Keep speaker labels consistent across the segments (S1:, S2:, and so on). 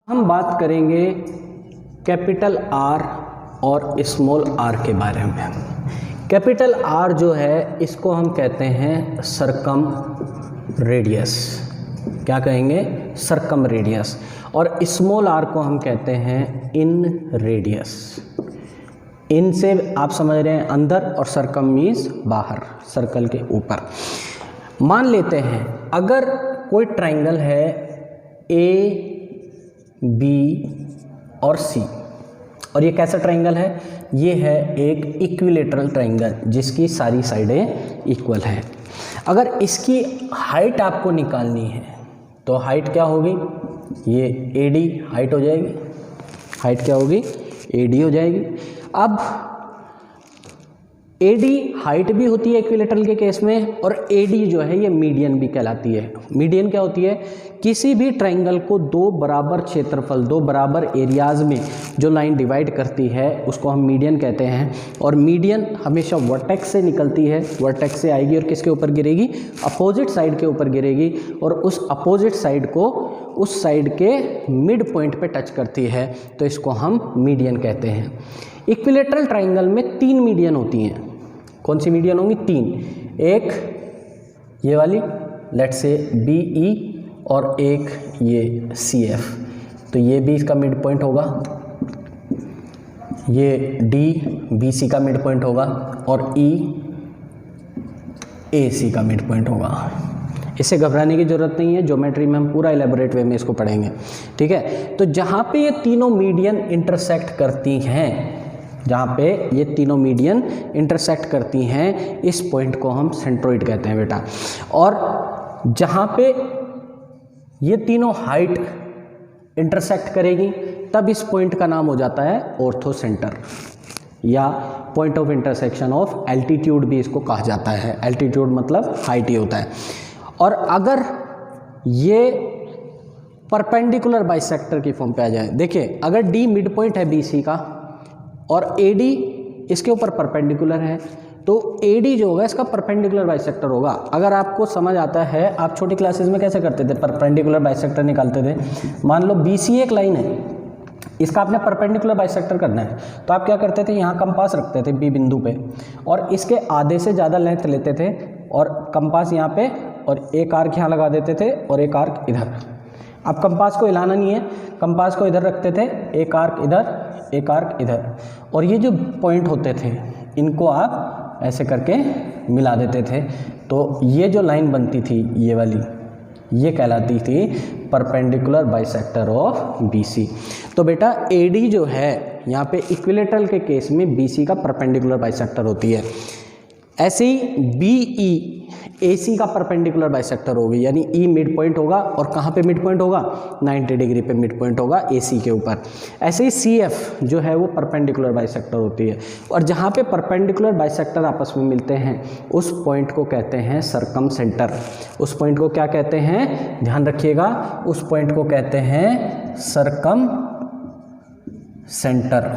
S1: हम बात करेंगे कैपिटल आर और स्मॉल आर के बारे में। कैपिटल आर जो है इसको हम कहते हैं सरकम रेडियस, क्या कहेंगे, सरकम रेडियस। और स्मॉल आर को हम कहते हैं इन रेडियस। इन से आप समझ रहे हैं अंदर, और सरकम मीन्स बाहर, सर्कल के ऊपर। मान लेते हैं अगर कोई ट्राइंगल है ए बी और सी, और ये कैसा ट्राइंगल है, ये है एक इक्विलेटरल ट्राइंगल जिसकी सारी साइडें इक्वल हैं। अगर इसकी हाइट आपको निकालनी है तो हाइट क्या होगी, ये एडी हाइट हो जाएगी। हाइट क्या होगी, एडी हो जाएगी। अब एडी हाइट भी होती है इक्विलेटरल के केस में, और एडी जो है ये मीडियन भी कहलाती है। मीडियन क्या होती है, किसी भी ट्राइंगल को दो बराबर क्षेत्रफल, दो बराबर एरियाज में जो लाइन डिवाइड करती है उसको हम मीडियन कहते हैं। और मीडियन हमेशा वर्टेक्स से निकलती है, वर्टेक्स से आएगी और किसके ऊपर गिरेगी, अपोजिट साइड के ऊपर गिरेगी, और उस अपोजिट साइड को उस साइड के मिड पॉइंट पे टच करती है, तो इसको हम मीडियन कहते हैं। इक्विलेटरल ट्राइंगल में तीन मीडियन होती हैं। कौन सी मीडियन होंगी, तीन। एक ये वाली, लेट्स से बी ई, और एक ये सी एफ, तो ये भी इसका मिड पॉइंट होगा। ये डी बी सी का मिड पॉइंट होगा, और ई ए सी का मिड पॉइंट होगा। इससे घबराने की ज़रूरत नहीं है, ज्योमेट्री में हम पूरा इलेबोरेट वे में इसको पढ़ेंगे, ठीक है। तो जहाँ पे ये तीनों मीडियन इंटरसेक्ट करती हैं, जहाँ पे ये तीनों मीडियन इंटरसेक्ट करती हैं, इस पॉइंट को हम सेंट्रोइड कहते हैं बेटा। और जहाँ पे ये तीनों हाइट इंटरसेक्ट करेगी तब इस पॉइंट का नाम हो जाता है ऑर्थो सेंटर, या point of intersection of altitude भी इसको कहा जाता है। एल्टीट्यूड मतलब हाइट ही होता है। और अगर ये परपेंडिकुलर बाइसेक्टर की फॉर्म पे आ जाए, देखिए अगर डी मिड पॉइंट है बी सी का और ए डी इसके ऊपर परपेंडिकुलर है, तो ए डी जो होगा इसका परपेंडिकुलर बाइसेक्टर होगा। अगर आपको समझ आता है, आप छोटी क्लासेस में कैसे करते थे, परपेंडिकुलर बाइसेक्टर निकालते थे। मान लो बी सी एक लाइन है, इसका आपने परपेंडिकुलर बाइसेक्टर करना है, तो आप क्या करते थे, यहाँ कंपास रखते थे बी बिंदु पे, और इसके आधे से ज़्यादा लेंथ लेते थे और कंपास यहाँ पे, और एक आर्क यहाँ लगा देते थे और एक आर्क इधर। अब कंपास को हिलाना नहीं है, कंपास को इधर रखते थे, एक आर्क इधर, एक आर्क इधर, और ये जो पॉइंट होते थे इनको आप ऐसे करके मिला देते थे। तो ये जो लाइन बनती थी ये वाली, ये कहलाती थी परपेंडिकुलर बाइसेक्टर ऑफ बीसी। तो बेटा एडी जो है यहाँ पे इक्विलेटरल के केस में बीसी का परपेंडिकुलर बाइसेक्टर होती है। ऐसे ही बीई एसी का परपेंडिकुलर बाइसेक्टर होगी, यानी ई मिड पॉइंट होगा, और कहाँ पे मिड पॉइंट होगा, 90 डिग्री पे मिड पॉइंट होगा एसी के ऊपर। ऐसे ही सीएफ जो है वो परपेंडिकुलर बाइसेक्टर होती है, और जहाँ पे परपेंडिकुलर बाइसेक्टर आपस में मिलते हैं उस पॉइंट को कहते हैं सरकम सेंटर। उस पॉइंट को क्या कहते हैं, ध्यान रखिएगा, उस पॉइंट को कहते हैं सरकम सेंटर।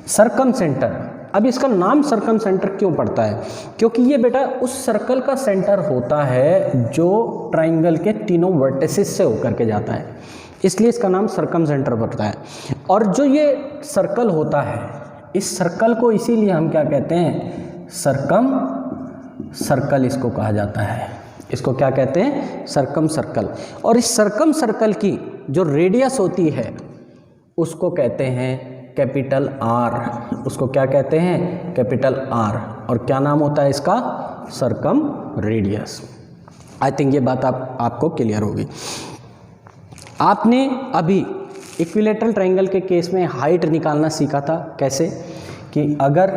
S1: सरकम सेंटर। अब इसका नाम सरकम सेंटर क्यों पड़ता है, क्योंकि ये बेटा उस सर्कल का सेंटर होता है जो ट्राइंगल के तीनों वर्टिसेस से होकर के जाता है, इसलिए इसका नाम सरकम सेंटर पड़ता है। और जो ये सर्कल होता है, इस सर्कल को इसीलिए हम क्या कहते हैं, सरकम सर्कल इसको कहा जाता है। इसको क्या कहते हैं, सरकम सर्कल। और इस सरकम सर्कल की जो रेडियस होती है उसको कहते हैं कैपिटल आर। उसको क्या कहते हैं, कैपिटल आर। और क्या नाम होता है इसका, सरकम रेडियस। आई थिंक ये बात आपको क्लियर होगी। आपने अभी इक्विलेटरल ट्राइंगल के केस में हाइट निकालना सीखा था, कैसे कि अगर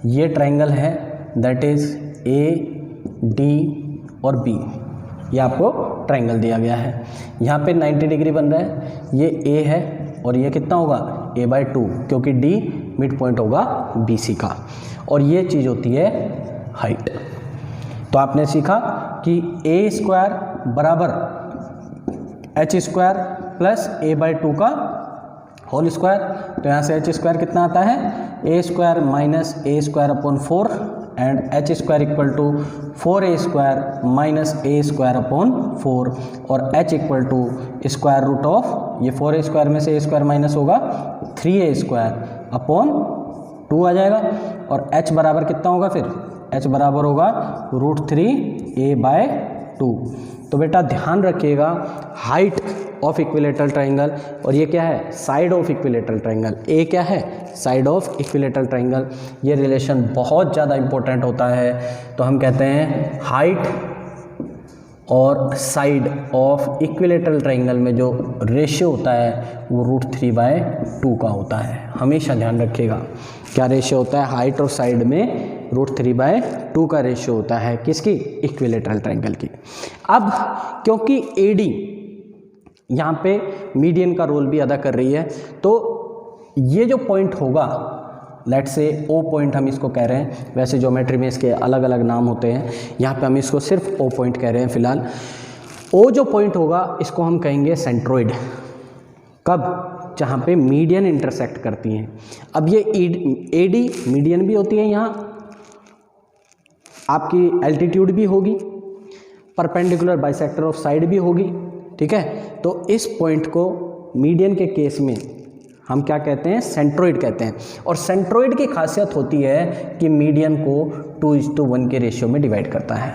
S1: ये ट्राइंगल है दैट इज ए डी और बी, ये आपको ट्राइंगल दिया गया है, यहाँ पे 90 डिग्री बन रहा है, ये ए है और ये कितना होगा, a/2, क्योंकि d मिड पॉइंट होगा BC का, और ये चीज़ होती है हाइट। तो आपने सीखा कि a² बराबर h² प्लस a/2 का होल स्क्वायर। तो यहाँ से h² कितना आता है, a² minus a² upon 4 and H square equal to 4a² minus a² upon 4 और h equal to square root of ये 4a² में से a² माइनस होगा 3a² अपॉन 2 आ जाएगा और h बराबर कितना होगा फिर h बराबर होगा √3a/2। तो बेटा ध्यान रखिएगा हाइट ऑफ इक्विलेटरल ट्राइंगल और ये क्या है साइड ऑफ इक्विलेटरल ट्राइंगल, ए क्या है साइड ऑफ इक्विलेटरल ट्राइंगल। ये रिलेशन बहुत ज़्यादा इंपॉर्टेंट होता है। तो हम कहते हैं हाइट और साइड ऑफ इक्विलेटरल ट्राइंगल में जो रेशियो होता है वो √3/2 का होता है। हमेशा ध्यान रखिएगा क्या रेशियो होता है, हाइट और साइड में √3/2 का रेशियो होता है किसकी, इक्विलेटरल ट्राइंगल की। अब क्योंकि एडी यहाँ पे मीडियन का रोल भी अदा कर रही है तो ये जो पॉइंट होगा लेट से ओ पॉइंट हम इसको कह रहे हैं, वैसे ज्योमेट्री में इसके अलग अलग नाम होते हैं, यहाँ पे हम इसको सिर्फ ओ पॉइंट कह रहे हैं फिलहाल। ओ जो पॉइंट होगा इसको हम कहेंगे सेंट्रोइड, कब, जहाँ पे मीडियन इंटरसेक्ट करती हैं। अब ये एडी मीडियन भी होती है, यहाँ आपकी एल्टीट्यूड भी होगी, परपेंडिकुलर बाइसेक्टर ऑफ साइड भी होगी, ठीक है। तो इस पॉइंट को मीडियन के केस में हम क्या कहते हैं, सेंट्रोइड कहते हैं। और सेंट्रोइड की खासियत होती है कि मीडियन को 2:1 के रेशियो में डिवाइड करता है।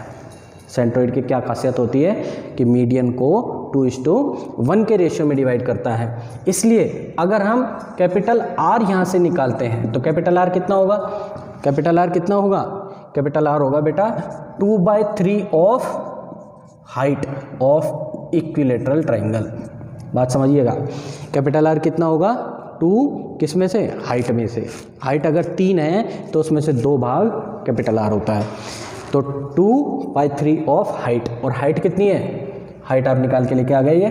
S1: सेंट्रोइड की क्या खासियत होती है कि मीडियन को 2:1 के रेशियो में डिवाइड करता है। इसलिए अगर हम कैपिटल आर यहाँ से निकालते हैं तो कैपिटल आर कितना होगा, कैपिटल आर कितना होगा, कैपिटल आर होगा बेटा 2/3 of height of equilateral triangle. बात समझिएगा, कैपिटल आर कितना होगा 2 किस में से, हाइट में से। हाइट अगर 3 है तो उसमें से 2 भाग कैपिटल आर होता है। तो 2/3 ऑफ हाइट, और हाइट कितनी है, हाइट आप निकाल के लेके आ गए ये,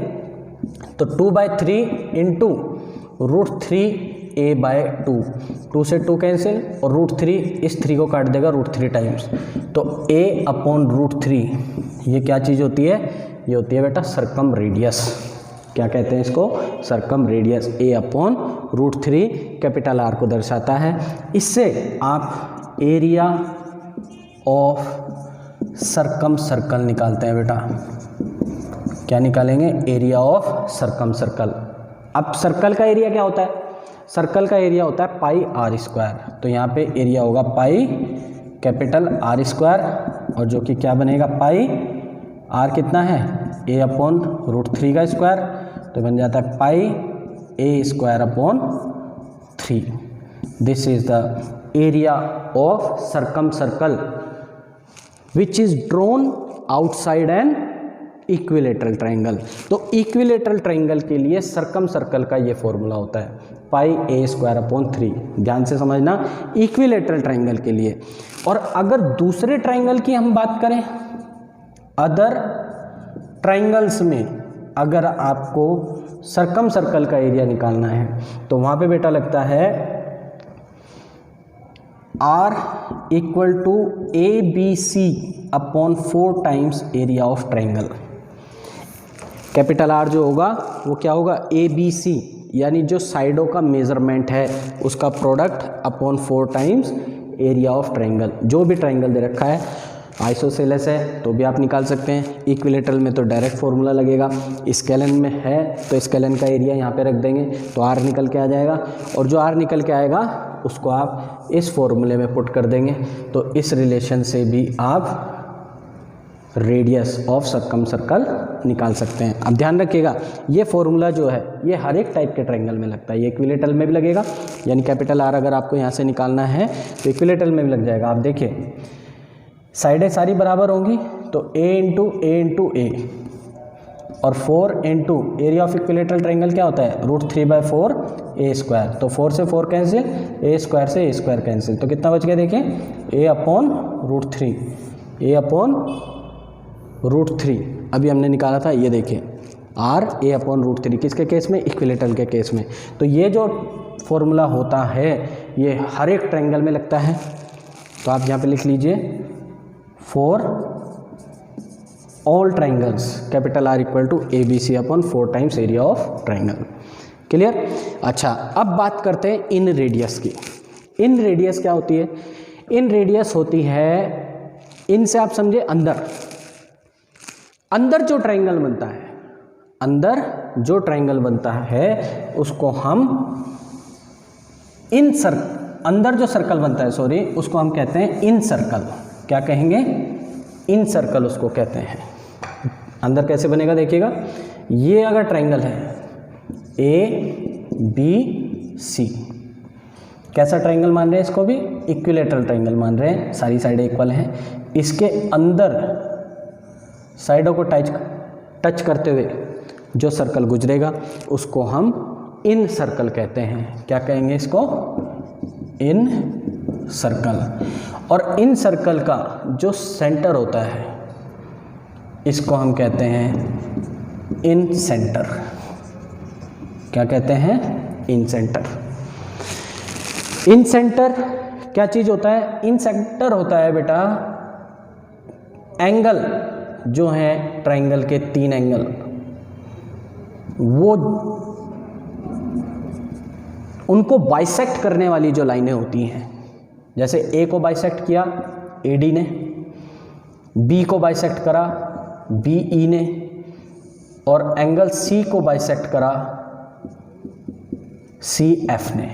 S1: तो 2/3 इंटू √3a/2, 2 से 2 कैंसिल और √3 इस 3 को काट देगा √3 टाइम्स, तो a/√3 ये क्या चीज़ होती है, ये होती है बेटा सरकम रेडियस। क्या कहते हैं इसको, सरकम रेडियस। a/√3 कैपिटल आर को दर्शाता है। इससे आप एरिया ऑफ सरकम सर्कल निकालते हैं बेटा। क्या निकालेंगे, एरिया ऑफ सरकम सर्कल। अब सर्कल का एरिया क्या होता है, सर्कल का एरिया होता है πr²। तो यहाँ पे एरिया होगा पाई कैपिटल r², और जो कि क्या बनेगा पाई r कितना है a/√3 का स्क्वायर, तो बन जाता है pi a²/3। This is the area of circumcircle which is drawn outside an equilateral triangle. तो इक्विलेटरल ट्राइंगल के लिए सरकम सर्कल का ये फॉर्मूला होता है पाई a²/3। ध्यान से समझना, इक्विलेटरल ट्राइंगल के लिए। और अगर दूसरे ट्राइंगल की हम बात करें, अदर ट्राइंगल्स में अगर आपको सरकम सर्कल का एरिया निकालना है तो वहाँ पे बेटा लगता है R = ABC/4 times area of triangle. Capital R जो होगा वो क्या होगा, ABC, यानी जो साइडों का मेजरमेंट है उसका product upon 4 times area of triangle. जो भी ट्राइंगल दे रखा है, आइसोसेलेस है तो भी आप निकाल सकते हैं, इक्विलेटरल में तो डायरेक्ट फॉर्मूला लगेगा, स्केलन में है तो स्केलन का एरिया यहाँ पे रख देंगे तो R निकल के आ जाएगा, और जो R निकल के आएगा उसको आप इस फॉर्मूले में पुट कर देंगे। तो इस रिलेशन से भी आप रेडियस ऑफ सरकम सर्कल निकाल सकते हैं। अब ध्यान रखिएगा ये फॉर्मूला जो है ये हर एक टाइप के ट्राइंगल में लगता है, ये इक्विलेटरल में भी लगेगा, यानी कैपिटल R अगर आपको यहाँ से निकालना है तो इक्विलेटरल में भी लग जाएगा। आप देखिए साइडें सारी बराबर होंगी तो a × a और 4 into area of equilateral triangle क्या होता है, √3/4 a²। तो 4 से 4 कैंसिल, a² से a² कैंसिल, तो कितना बच गया देखिए a/√3, a/√3 अभी हमने निकाला था, ये देखिए R a/√3 किसके केस में, इक्विलेटरल के केस में। तो ये जो फॉर्मूला होता है ये हर एक ट्राइंगल में लगता है। तो आप यहाँ पे लिख लीजिए for all triangles capital R = ABC/4 times area of triangle. Clear. अच्छा अब बात करते हैं इन रेडियस की। इन रेडियस क्या होती है, इन रेडियस होती है, इनसे आप समझे अंदर, अंदर जो ट्रायंगल बनता है, अंदर जो ट्रायंगल बनता है उसको हम अंदर जो सर्कल बनता है, सॉरी, उसको हम कहते हैं इन सर्कल। क्या कहेंगे? इन सर्कल उसको कहते हैं। अंदर कैसे बनेगा देखिएगा, ये अगर ट्रायंगल है ABC, कैसा ट्रायंगल मान रहे हैं इसको भी? इक्विलेटरल ट्रायंगल मान रहे हैं, सारी साइडें इक्वल हैं। इसके अंदर साइडों को टच करते हुए जो सर्कल गुजरेगा उसको हम इन सर्कल कहते हैं। क्या कहेंगे इसको? इन सर्कल। और इन सर्कल का जो सेंटर होता है इसको हम कहते हैं इन सेंटर। क्या कहते हैं? इन सेंटर। इन सेंटर क्या चीज़ होता है? इन सेंटर होता है बेटा एंगल जो है ट्रायंगल के 3 एंगल, वो उनको बाइसेक्ट करने वाली जो लाइनें होती हैं, जैसे ए को बाइसेक्ट किया AD ने, बी को बाइसेक्ट करा BE ने, और एंगल C को बाइसेक्ट करा CF ने।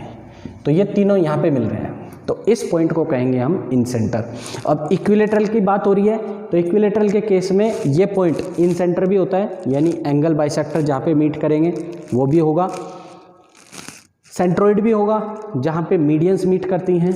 S1: तो ये तीनों यहाँ पे मिल रहे हैं, तो इस पॉइंट को कहेंगे हम इन सेंटर। अब इक्विलेटरल की बात हो रही है, तो इक्विलेटरल के केस में ये पॉइंट इन सेंटर भी होता है, यानी एंगल बाइसेक्टर जहाँ पे मीट करेंगे वो भी होगा, सेंट्रोइड भी होगा जहाँ पे मीडियंस मीट करती हैं,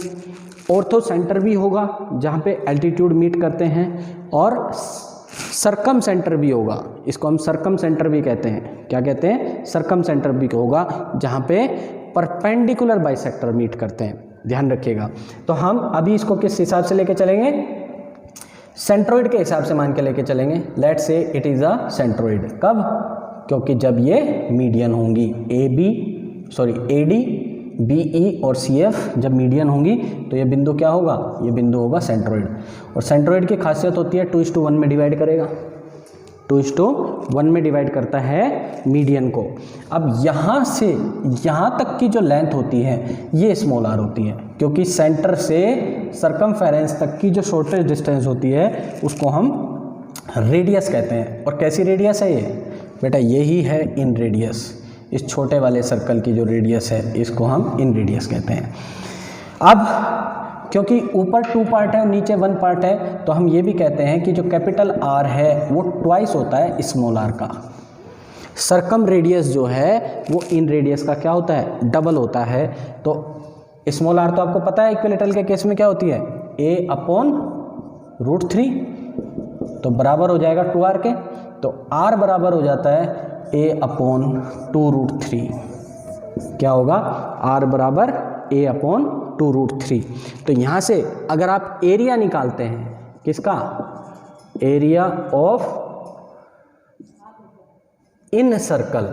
S1: ऑर्थो सेंटर भी होगा जहाँ पे एल्टीट्यूड मीट करते हैं, और सरकम सेंटर भी होगा, इसको हम सरकम सेंटर भी कहते हैं। क्या कहते हैं? सरकम सेंटर भी होगा जहाँ पे परपेंडिकुलर बाइसेक्टर मीट करते हैं, ध्यान रखिएगा। तो हम अभी इसको किस हिसाब से लेके चलेंगे? सेंट्रोइड के हिसाब से मान के लेके चलेंगे। Let's say it is a centroid. कब? क्योंकि जब ये मीडियन होंगी, AD, BE और CF जब मीडियन होंगी तो ये बिंदु क्या होगा? ये बिंदु होगा सेंट्रोइड। और सेंट्रोइड की खासियत होती है 2:1 में डिवाइड करेगा, 2:1 में डिवाइड करता है मीडियन को। अब यहाँ से यहाँ तक की जो लेंथ होती है ये स्मॉल r होती है, क्योंकि सेंटर से सरकमफेरेंस तक की जो शॉर्टेस्ट डिस्टेंस होती है उसको हम रेडियस कहते हैं। और कैसी रेडियस है ये बेटा? यही है इन रेडियस। इस छोटे वाले सर्कल की जो रेडियस है इसको हम इन रेडियस कहते हैं। अब क्योंकि ऊपर 2 पार्ट है और नीचे 1 पार्ट है, तो हम ये भी कहते हैं कि जो कैपिटल R है वो ट्वाइस होता है स्मॉल r का। सरकम रेडियस जो है वो इन रेडियस का क्या होता है? डबल होता है। तो स्मॉल r तो आपको पता है इक्विलेटरल के केस में क्या होती है? A/√3, तो बराबर हो जाएगा 2r के, तो r बराबर हो जाता है A/2√3। क्या होगा? r बराबर A/2√3। तो यहाँ से अगर आप एरिया निकालते हैं, किसका? Area of in circle.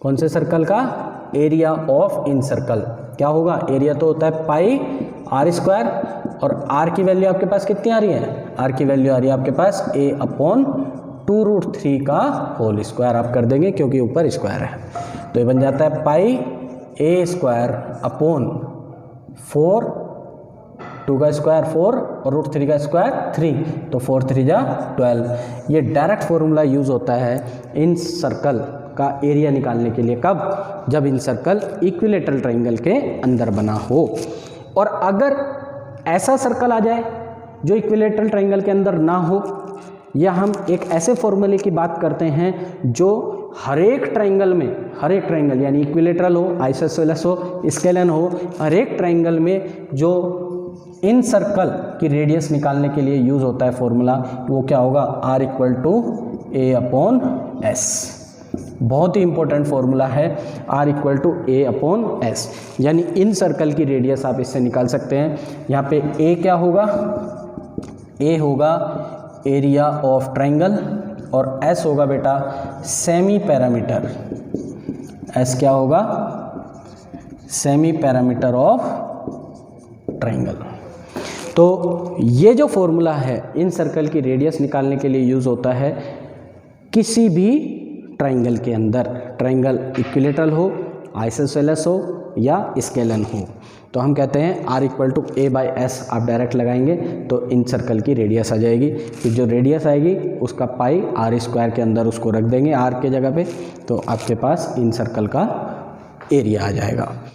S1: कौन से सर्कल का? Area of in circle. क्या होगा? एरिया तो होता है πr², और r की वैल्यू आपके पास कितनी आ रही है? r की वैल्यू आ रही है आपके पास A/2√3 का होल स्क्वायर आप कर देंगे, क्योंकि ऊपर स्क्वायर है। तो ये बन जाता है πa²/4, 2 का स्क्वायर 4 और √3 का स्क्वायर 3, तो 4 3 जा 12। ये डायरेक्ट फॉर्मूला यूज़ होता है इन सर्कल का एरिया निकालने के लिए। कब? जब इन सर्कल इक्विलेटरल ट्रायंगल के अंदर बना हो। और अगर ऐसा सर्कल आ जाए जो इक्विलेटरल ट्रायंगल के अंदर ना हो, या हम एक ऐसे फॉर्मूले की बात करते हैं जो हर एक ट्रायंगल में, हर एक ट्रायंगल यानी इक्विलेटरल हो, आइसोसेलेस हो, स्केलन हो, हर एक ट्रायंगल में जो इन सर्कल की रेडियस निकालने के लिए यूज़ होता है फॉर्मूला, वो क्या होगा? R = A/S। बहुत ही इंपॉर्टेंट फॉर्मूला है R = A/S, यानी इन सर्कल की रेडियस आप इससे निकाल सकते हैं। यहाँ पे A क्या होगा? A होगा एरिया ऑफ ट्रायंगल, और S होगा बेटा सेमी पैरामीटर। S क्या होगा? Semi parameter of triangle. तो ये जो फॉर्मूला है इन सर्कल की रेडियस निकालने के लिए यूज़ होता है किसी भी ट्रायंगल के अंदर। ट्रायंगल इक्विलेटरल हो, आइसोसेलेस हो, या स्केलन हो। तो हम कहते हैं r इक्वल टू a/s आप डायरेक्ट लगाएंगे तो इन सर्कल की रेडियस आ जाएगी। फिर जो रेडियस आएगी उसका पाई r² के अंदर उसको रख देंगे r के जगह पे, तो आपके पास इन सर्कल का एरिया आ जाएगा।